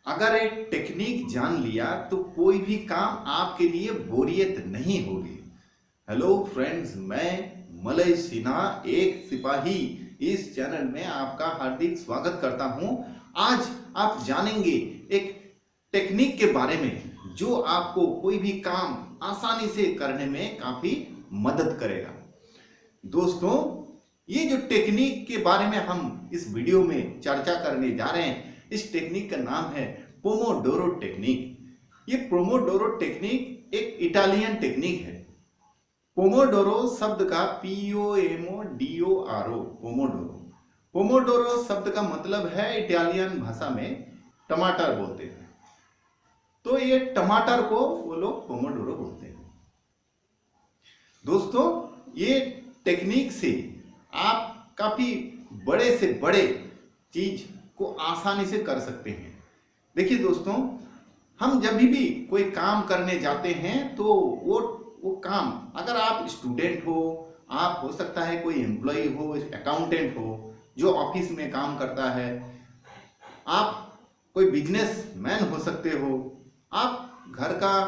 अगर एक टेक्निक जान लिया तो कोई भी काम आपके लिए बोरियत नहीं होगी। हेलो फ्रेंड्स, मैं मलय सिन्हा एक सिपाही इस चैनल में आपका हार्दिक स्वागत करता हूं। आज आप जानेंगे एक टेक्निक के बारे में जो आपको कोई भी काम आसानी से करने में काफी मदद करेगा। दोस्तों, ये जो टेक्निक के बारे में हम इस वीडियो में चर्चा करने जा रहे हैं, इस टेक्निक का नाम है पोमोडोरो टेक्निक। ये पोमोडोरो टेक्निक एक इटालियन टेक्निक है। पोमोडोरो शब्द का POMODORO पोमोडोरो। पोमोडोरो शब्द का मतलब है इटालियन भाषा में टमाटर बोलते हैं, तो ये टमाटर को वो लोग पोमोडोरो बोलते हैं। दोस्तों, ये टेक्निक से आप काफी बड़े से बड़े चीज को आसानी से कर सकते हैं। देखिए दोस्तों, हम जब भी कोई काम करने जाते हैं तो वो काम, अगर आप स्टूडेंट हो, आप हो सकता है कोई एम्प्लॉय हो, अकाउंटेंट हो जो ऑफिस में काम करता है, आप कोई बिजनेस मैन हो सकते हो, आप घर का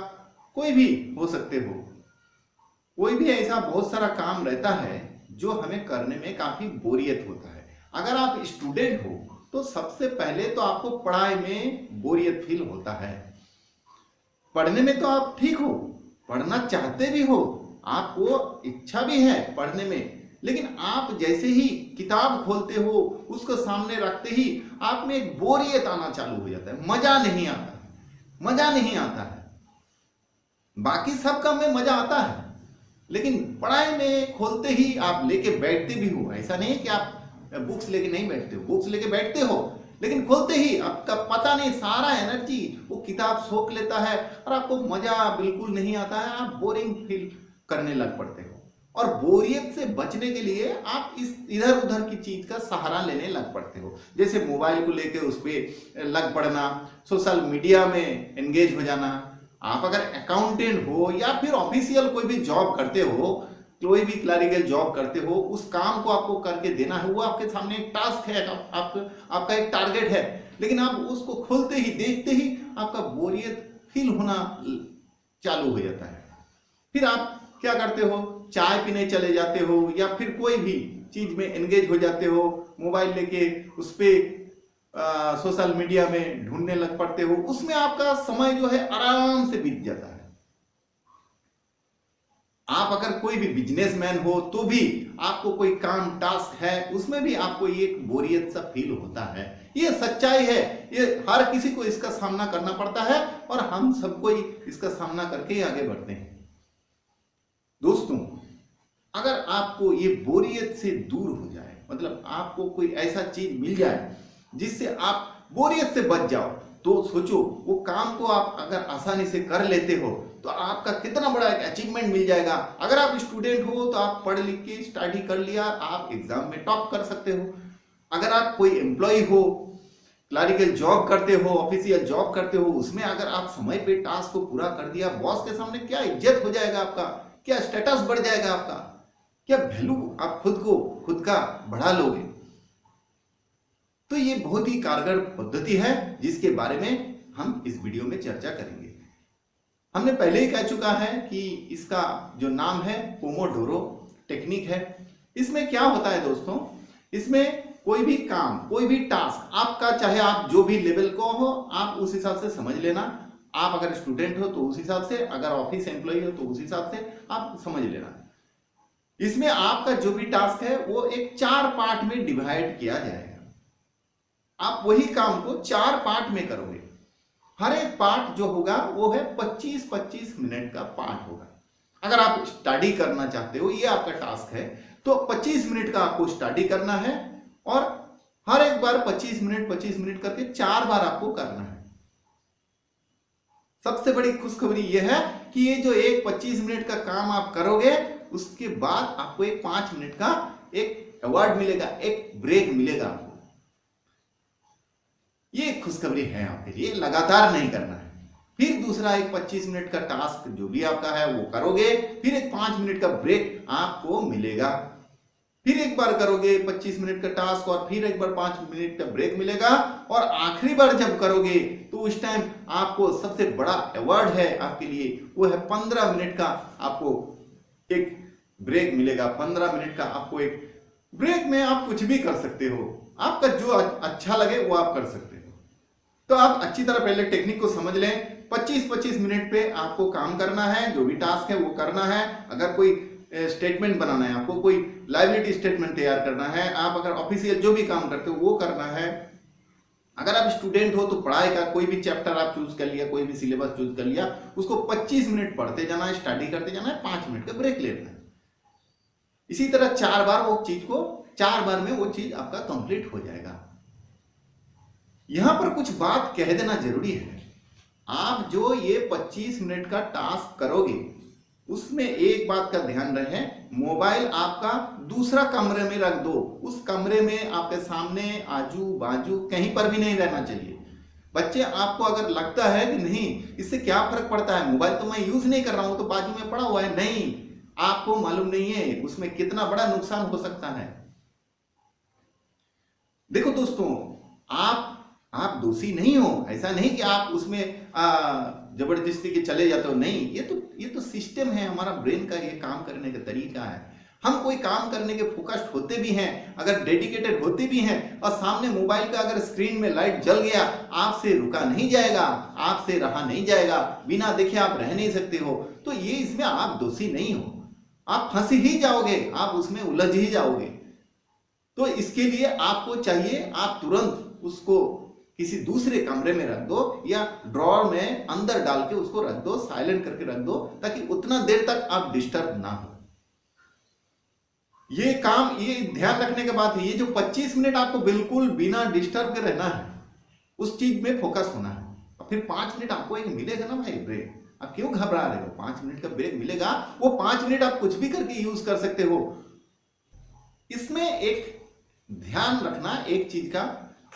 कोई भी हो सकते हो। कोई भी ऐसा बहुत सारा काम रहता है जो हमें करने में काफी बोरियत होता है। अगर आप स्टूडेंट हो तो सबसे पहले तो आपको पढ़ाई में बोरियत फील होता है। पढ़ने में तो आप ठीक हो, पढ़ना चाहते भी हो, आपको इच्छा भी है पढ़ने में, लेकिन आप जैसे ही किताब खोलते हो, उसको सामने रखते ही आप में एक बोरियत आना चालू हो जाता है। मजा नहीं आता है, मजा नहीं आता है। बाकी सब काम में मजा आता है, लेकिन पढ़ाई में खोलते ही आप लेके बैठते भी हो। ऐसा नहीं कि आप बुक्स लेके नहीं बैठते हो, बुक्स लेके बैठते हो, लेकिन खोलते ही आपका पता नहीं सारा एनर्जी वो किताब सोख लेता है और आपको मजा बिल्कुल नहीं आता है। आप बोरिंग फील करने लग पड़ते हो, और बोरियत से बचने के लिए आप इस इधर उधर की चीज का सहारा लेने लग पड़ते हो। जैसे मोबाइल को लेके उस पर लग पड़ना, सोशल मीडिया में एंगेज हो जाना। आप अगर अकाउंटेंट हो या फिर ऑफिशियल कोई भी जॉब करते हो, कोई भी क्लरिकल जॉब करते हो, उस काम को आपको करके देना है, वो आपके सामने एक टास्क है, आपका एक टारगेट है, लेकिन आप उसको खोलते ही देखते ही आपका बोरियत फील होना चालू हो जाता है। फिर आप क्या करते हो, चाय पीने चले जाते हो या फिर कोई भी चीज में एंगेज हो जाते हो, मोबाइल लेके उस पर सोशल मीडिया में ढूंढने लग पड़ते हो। उसमें आपका समय जो है आराम से बीत जाता है। आप अगर कोई भी बिजनेसमैन हो तो भी आपको कोई काम टास्क है, उसमें भी आपको ये बोरियत सा फील होता है। ये सच्चाई है, ये हर किसी को इसका सामना करना पड़ता है और हम सबको इसका सामना करके ही आगे बढ़ते हैं। दोस्तों, अगर आपको ये बोरियत से दूर हो जाए, मतलब आपको कोई ऐसा चीज मिल जाए जिससे आप बोरियत से बच जाओ, तो सोचो वो काम को आप अगर आसानी से कर लेते हो तो आपका कितना बड़ा एक अचीवमेंट मिल जाएगा। अगर आप स्टूडेंट हो तो आप पढ़ लिख के स्टडी कर लिया, आप एग्जाम में टॉप कर सकते हो। अगर आप कोई एम्प्लॉय हो, क्लरिकल जॉब करते हो, ऑफिशियल जॉब करते हो, उसमें अगर आप समय पे टास्क को पूरा कर दिया, बॉस के सामने क्या इज्जत हो जाएगा आपका, क्या स्टेटस बढ़ जाएगा आपका, क्या वैल्यू आप खुद का बढ़ा लोगे। तो ये बहुत ही कारगर पद्धति है जिसके बारे में हम इस वीडियो में चर्चा करेंगे। हमने पहले ही कह चुका है कि इसका जो नाम है पोमोडोरो टेक्निक है। इसमें क्या होता है दोस्तों, इसमें कोई भी काम, कोई भी टास्क आपका, चाहे आप जो भी लेवल को हो, आप उस हिसाब से समझ लेना। आप अगर स्टूडेंट हो तो उस हिसाब से, अगर ऑफिस एम्प्लॉय हो तो उस हिसाब से आप समझ लेना। इसमें आपका जो भी टास्क है वो एक 4 पार्ट में डिवाइड किया जाएगा। आप वही काम को 4 पार्ट में करोगे। हर एक पार्ट जो होगा वो है 25-25 मिनट का पार्ट होगा। अगर आप स्टडी करना चाहते हो, ये आपका टास्क है, तो 25 मिनट का आपको स्टडी करना है और हर एक बार 25 मिनट करके 4 बार आपको करना है। सबसे बड़ी खुशखबरी यह है कि ये जो एक 25 मिनट का काम आप करोगे, उसके बाद आपको एक 5 मिनट का एक अवार्ड मिलेगा, एक ब्रेक मिलेगा आपको। ये खुशखबरी है आपके लिए। लगातार नहीं करना है। फिर दूसरा एक 25 मिनट का टास्क जो भी आपका है वो करोगे, फिर एक 5 मिनट का ब्रेक आपको मिलेगा। फिर एक बार करोगे 25 मिनट का टास्क और फिर एक बार 5 मिनट का ब्रेक मिलेगा, और आखिरी बार जब करोगे तो उस टाइम आपको सबसे बड़ा अवार्ड है आपके लिए, वो है 15 मिनट का आपको एक ब्रेक मिलेगा। 15 मिनट का आपको एक ब्रेक में आप कुछ भी कर सकते हो, आपका जो अच्छा लगे वो आप कर सकते हो। तो आप अच्छी तरह पहले टेक्निक को समझ लें। 25-25 मिनट पे आपको काम करना है, जो भी टास्क है वो करना है। अगर कोई स्टेटमेंट बनाना है, आपको कोई लायबिलिटी स्टेटमेंट तैयार करना है, आप अगर ऑफिशियल जो भी काम करते हो वो करना है। अगर आप स्टूडेंट हो तो पढ़ाई का कोई भी चैप्टर आप चूज कर लिया, कोई भी सिलेबस चूज कर लिया, उसको 25 मिनट पढ़ते जाना है, स्टडी करते जाना है, 5 मिनट का ब्रेक लेना है। इसी तरह 4 बार वो चीज को 4 बार में वो चीज आपका कंप्लीट हो जाएगा। यहां पर कुछ बात कह देना जरूरी है। आप जो ये 25 मिनट का टास्क करोगे उसमें एक बात का ध्यान रहे, मोबाइल आपका दूसरा कमरे में रख दो। उस कमरे में आपके सामने आजू बाजू कहीं पर भी नहीं रहना चाहिए। बच्चे, आपको अगर लगता है कि नहीं इससे क्या फर्क पड़ता है, मोबाइल तो मैं यूज नहीं कर रहा हूं, तो बाजू में पड़ा हुआ है, नहीं, आपको मालूम नहीं है उसमें कितना बड़ा नुकसान हो सकता है। देखो दोस्तों, आप दोषी नहीं हो, ऐसा नहीं कि आप उसमें जबरदस्ती के चले जाते हो, नहीं, ये तो सिस्टम है, हमारा ब्रेन का ये काम करने का तरीका है। हम कोई काम करने के फोकस्ड होते भी हैं, अगर डेडिकेटेड होते भी हैं, और सामने मोबाइल का अगर स्क्रीन में लाइट जल गया, आपसे रुका नहीं जाएगा, आपसे रहा नहीं जाएगा, बिना देखे आप रह नहीं सकते हो, तो ये इसमें आप दोषी नहीं हो, आप फंस ही जाओगे, आप उसमें उलझ ही जाओगे। तो इसके लिए आपको चाहिए आप तुरंत उसको किसी दूसरे कमरे में रख दो, या ड्रॉअर में अंदर डाल के उसको रख दो, साइलेंट करके रख दो, ताकि उतना देर तक आप डिस्टर्ब ना हो। ये काम, ये ध्यान रखने के बाद ये जो 25 मिनट आपको बिल्कुल बिना डिस्टर्ब के रहना है, उस चीज में फोकस होना है। और फिर 5 मिनट आपको एक मिलेगा ना भाई ब्रेक, आप क्यों घबरा रहे हो, 5 मिनट का ब्रेक मिलेगा, वो 5 मिनट आप कुछ भी करके यूज कर सकते हो। इसमें एक ध्यान रखना एक चीज का,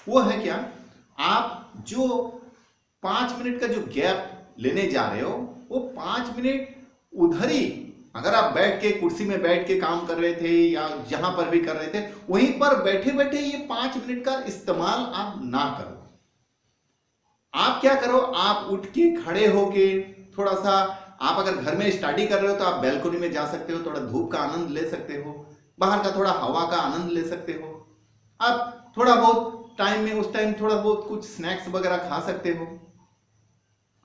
वो है क्या, आप जो 5 मिनट का जो गैप लेने जा रहे हो, वो 5 मिनट उधर ही, अगर आप बैठ के कुर्सी में बैठ के काम कर रहे थे या जहां पर भी कर रहे थे, वहीं पर बैठे बैठे ये 5 मिनट का इस्तेमाल आप ना करो। आप क्या करो, आप उठ के खड़े होके थोड़ा सा, आप अगर घर में स्टडी कर रहे हो तो आप बैल्कनी में जा सकते हो, थोड़ा धूप का आनंद ले सकते हो, बाहर का थोड़ा हवा का आनंद ले सकते हो, आप थोड़ा बहुत टाइम में उस टाइम थोड़ा बहुत कुछ स्नैक्स वगैरह खा सकते हो।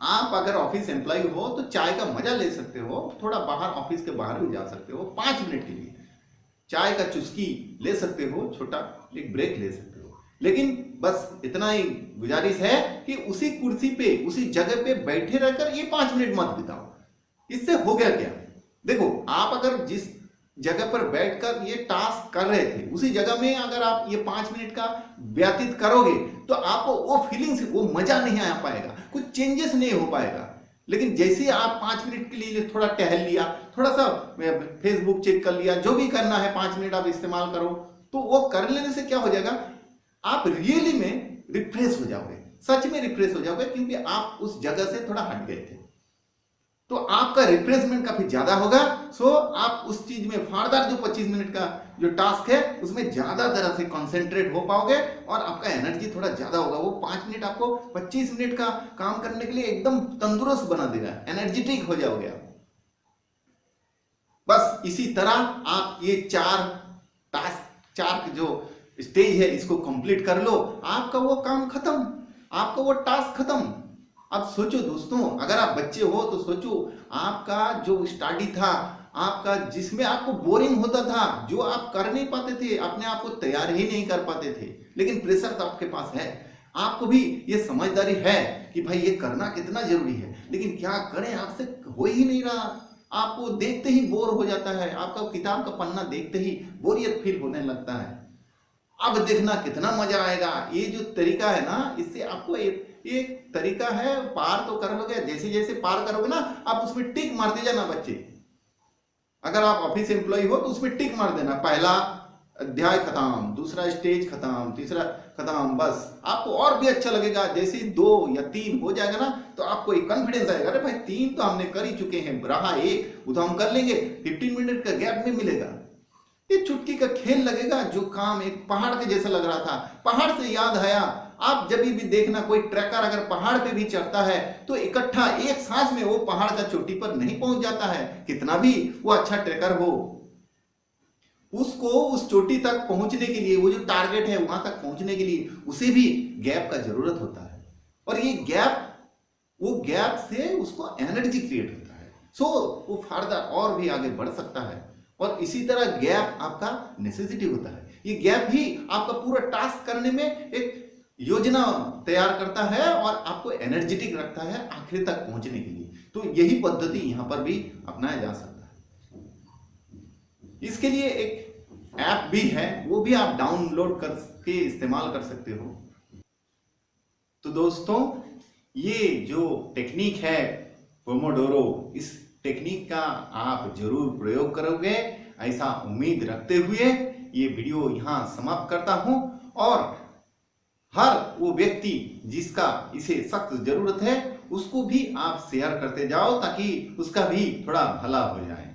आप अगर ऑफिस एम्प्लॉय हो तो चाय का मजा ले सकते हो, थोड़ा बाहर ऑफिस के बाहर भी जा सकते हो, 5 मिनट के लिए चाय का चुस्की ले सकते हो, छोटा एक ब्रेक ले सकते हो। लेकिन बस इतना ही गुजारिश है कि उसी कुर्सी पे, उसी जगह पे बैठे रहकर ये 5 मिनट मत बिताओ। इससे हो गया क्या, देखो, आप अगर जिस जगह पर बैठकर ये टास्क कर रहे थे, उसी जगह में अगर आप ये 5 मिनट का व्यतीत करोगे तो आपको वो फीलिंग्स, वो मजा नहीं आ पाएगा, कुछ चेंजेस नहीं हो पाएगा। लेकिन जैसे आप 5 मिनट के लिए थोड़ा टहल लिया, थोड़ा सा फेसबुक चेक कर लिया, जो भी करना है 5 मिनट आप इस्तेमाल करो, तो वो कर लेने से क्या हो जाएगा, आप रियली में रिफ्रेश हो जाओगे, सच में रिफ्रेश हो जाओगे, क्योंकि आप उस जगह से थोड़ा हट गए थे, तो आपका रिफ्रेशमेंट काफी ज्यादा होगा। सो आप उस चीज में फर्दर जो 25 मिनट का जो टास्क है उसमें ज्यादा तरह से कंसंट्रेट हो पाओगे, और आपका एनर्जी थोड़ा ज्यादा होगा। वो 5 मिनट आपको 25 मिनट का काम करने के लिए एकदम तंदुरुस्त बना देगा, एनर्जेटिक हो जाओगे आप। बस इसी तरह आप ये 4 टास्क, 4 जो स्टेज है, इसको कंप्लीट कर लो, आपका वो काम खत्म, आपका वो टास्क खत्म। अब सोचो दोस्तों, अगर आप बच्चे हो तो सोचो, आपका जो स्टडी था, आपका जिसमें आपको बोरिंग होता था, जो आप कर नहीं पाते थे, अपने आप को तैयार ही नहीं कर पाते थे, लेकिन प्रेशर तो आपके पास है, आपको भी ये समझदारी है कि भाई ये करना कितना जरूरी है, लेकिन क्या करें, आपसे हो ही नहीं रहा, आपको देखते ही बोर हो जाता है, आपका किताब का पन्ना देखते ही बोरियत फील होने लगता है। अब देखना कितना मजा आएगा, ये जो तरीका है ना, इससे आपको एक तरीका है, पार तो कर लोगे, जैसे जैसे पार करोगे ना, आप उसमें टिक मारते जाना बच्चे। अगर आप ऑफिस एम्प्लॉय हो तो उसमें टिक मार देना, पहला अध्याय खत्म, दूसरा स्टेज खत्म, तीसरा खत्म, बस आपको और भी अच्छा लगेगा। जैसे 2 या 3 हो जाएगा ना, तो आपको एक कॉन्फिडेंस आएगा, अरे भाई 3 तो हमने कर ही चुके हैं, रहा 1 वो तो हम कर लेंगे, 15 मिनट का गैप में मिलेगा। ये चुटकी का खेल लगेगा। जो काम एक पहाड़ के जैसा लग रहा था, पहाड़ से याद आया, आप जब भी देखना कोई ट्रैकर अगर पहाड़ पे भी चढ़ता है तो इकट्ठा एक सांस में वो पहाड़ का चोटी पर नहीं पहुंच जाता है। कितना भी वो अच्छा ट्रैकर हो, उसको उस चोटी तक पहुंचने के लिए, वो जो टारगेट है वहां तक पहुंचने के लिए उसे भी गैप का जरूरत होता है। और ये गैप, वो गैप से उसको एनर्जी क्रिएट होता है, सो वो फर्दर और भी आगे बढ़ सकता है। और इसी तरह गैप आपका नेसेसिटी होता है। ये गैप ही आपका पूरा टास्क करने में एक योजना तैयार करता है और आपको एनर्जेटिक रखता है आखिर तक पहुंचने के लिए। तो यही पद्धति यहां पर भी अपनाया जा सकता है। इसके लिए एक ऐप भी है, वो भी आप डाउनलोड करके इस्तेमाल कर सकते हो। तो दोस्तों, ये जो टेक्निक है पोमोडोरो, इस टेक्निक का आप जरूर प्रयोग करोगे, ऐसा उम्मीद रखते हुए ये वीडियो यहाँ समाप्त करता हूँ। और हर वो व्यक्ति जिसका इसे सख्त जरूरत है उसको भी आप शेयर करते जाओ ताकि उसका भी थोड़ा भला हो जाए।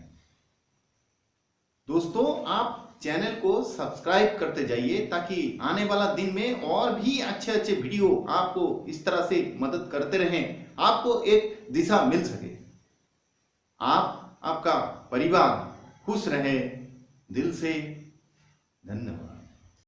दोस्तों, आप चैनल को सब्सक्राइब करते जाइए ताकि आने वाला दिन में और भी अच्छे अच्छे वीडियो आपको इस तरह से मदद करते रहें, आपको एक दिशा मिल सके। आपका परिवार खुश रहे। दिल से धन्यवाद।